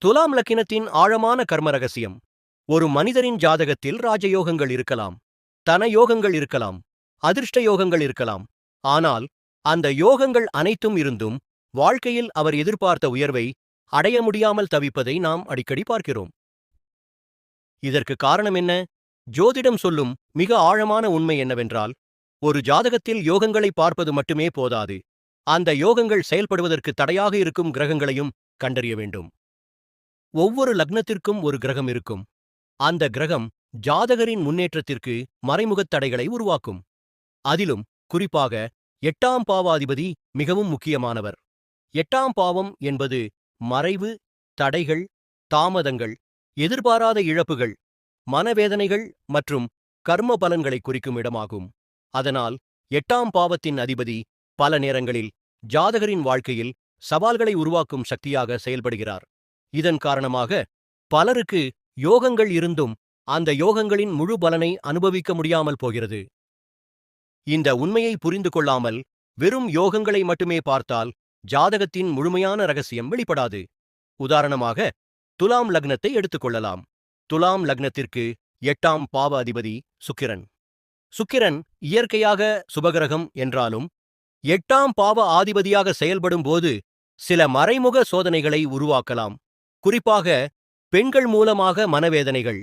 துலாம் லக்கினத்தின் ஆழமான கர்ம ரகசியம். ஒரு மனிதரின் ஜாதகத்தில் ராஜயோகங்கள் இருக்கலாம், தன யோகங்கள் இருக்கலாம், அதிர்ஷ்ட யோகங்கள் இருக்கலாம். ஆனால் அந்த யோகங்கள் அனைத்தும் இருந்தும் வாழ்க்கையில் அவர் எதிர்பார்த்த உயர்வை அடைய முடியாமல் தவிப்பதை நாம் அடிக்கடி பார்க்கிறோம். இதற்கு காரணம் என்ன? ஜோதிடம் சொல்லும் மிக ஆழமான உண்மை என்னவென்றால், ஒரு ஜாதகத்தில் யோகங்களை பார்ப்பது மட்டுமே போதாது, அந்த யோகங்கள் செயல்படுவதற்கு தடையாக இருக்கும் கிரகங்களையும் கண்டறிய வேண்டும். ஒவ்வொரு லக்னத்திற்கும் ஒரு கிரகம் இருக்கும். அந்த கிரகம் ஜாதகரின் முன்னேற்றத்திற்கு மறைமுகத் தடைகளை உருவாக்கும். அதிலும் குறிப்பாக 8ஆம் பாவாதிபதி மிகவும் முக்கியமானவர். 8ஆம் பாவம் என்பது மறைவு, தடைகள், தாமதங்கள், எதிர்பாராத இழப்புகள், மனவேதனைகள் மற்றும் கர்ம பலன்களை குறிக்கும் இடமாகும். அதனால் 8ஆம் பாவத்தின் அதிபதி பல நேரங்களில் ஜாதகரின் வாழ்க்கையில் சவால்களை உருவாக்கும் சக்தியாக செயல்படுகிறார். இதன் காரணமாக பலருக்கு யோகங்கள் இருந்தும் அந்த யோகங்களின் முழு பலனை அனுபவிக்க முடியாமல் போகிறது. இந்த உண்மையை புரிந்து கொள்ளாமல் வெறும் யோகங்களை மட்டுமே பார்த்தால் ஜாதகத்தின் முழுமையான ரகசியம் வெளிப்படாது. உதாரணமாக, துலாம் லக்னத்தை எடுத்துக்கொள்ளலாம். துலாம் லக்னத்திற்கு 8ஆம் பாவ அதிபதி சுக்கிரன். சுக்கிரன் இயற்கையாக சுபகிரகம் என்றாலும் 8ஆம் பாவ ஆதிபதியாக செயல்படும் போது சில மறைமுக சோதனைகளை உருவாக்கலாம். குறிப்பாக பெண்கள் மூலமாக மனவேதனைகள்,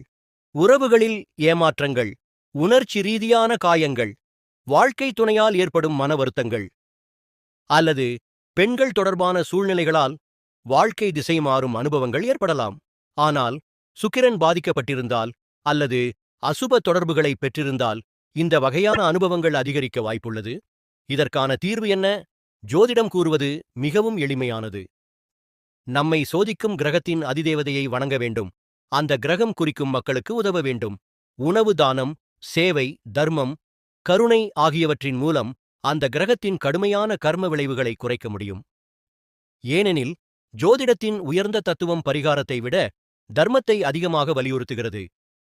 உறவுகளில் ஏமாற்றங்கள், உணர்ச்சி ரீதியான காயங்கள், வாழ்க்கை துணையால் ஏற்படும் மன வருத்தங்கள், அல்லது பெண்கள் தொடர்பான சூழ்நிலைகளால் வாழ்க்கை திசை மாறும் அனுபவங்கள் ஏற்படலாம். ஆனால் சுக்கிரன் பாதிக்கப்பட்டிருந்தால் அல்லது அசுப தொடர்புகளை பெற்றிருந்தால் இந்த வகையான அனுபவங்கள் அதிகரிக்க வாய்ப்புள்ளது. இதற்கான தீர்வு என்ன? ஜோதிடம் கூறுவது மிகவும் எளிமையானது. நம்மை சோதிக்கும் கிரகத்தின் அதிதேவதையை வணங்க வேண்டும். அந்த கிரகம் குறிக்கும் மக்களுக்கு உதவ வேண்டும். உணவு தானம், சேவை, தர்மம், கருணை ஆகியவற்றின் மூலம் அந்த கிரகத்தின் கடுமையான கர்ம விளைவுகளை குறைக்க முடியும். ஏனெனில் ஜோதிடத்தின் உயர்ந்த தத்துவம் பரிகாரத்தை விட தர்மத்தை அதிகமாக வலியுறுத்துகிறது.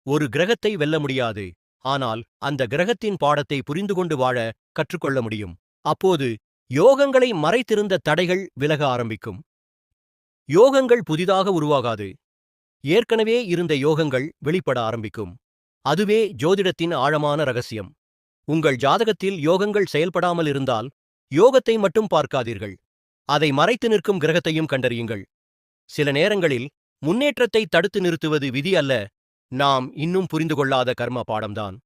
ஒரு கிரகத்தை வெல்ல முடியாது, ஆனால் அந்த கிரகத்தின் பாடத்தை புரிந்துகொண்டு வாழ கற்றுக்கொள்ள முடியும். அப்போது யோகங்களை மறைத்திருந்த தடைகள் விலக ஆரம்பிக்கும். யோகங்கள் புதிதாக உருவாகாது, ஏற்கனவே இருந்த யோகங்கள் வெளிப்பட ஆரம்பிக்கும். அதுவே ஜோதிடத்தின் ஆழமான ரகசியம். உங்கள் ஜாதகத்தில் யோகங்கள் செயல்படாமல் இருந்தால் யோகத்தை மட்டும் பார்க்காதீர்கள், அதை மறைத்து நிற்கும் கிரகத்தையும் கண்டறியுங்கள். சில நேரங்களில் முன்னேற்றத்தை தடுத்து நிறுத்துவது விதி அல்ல, நாம் இன்னும் புரிந்து கொள்ளாத கர்ம பாடம்தான்.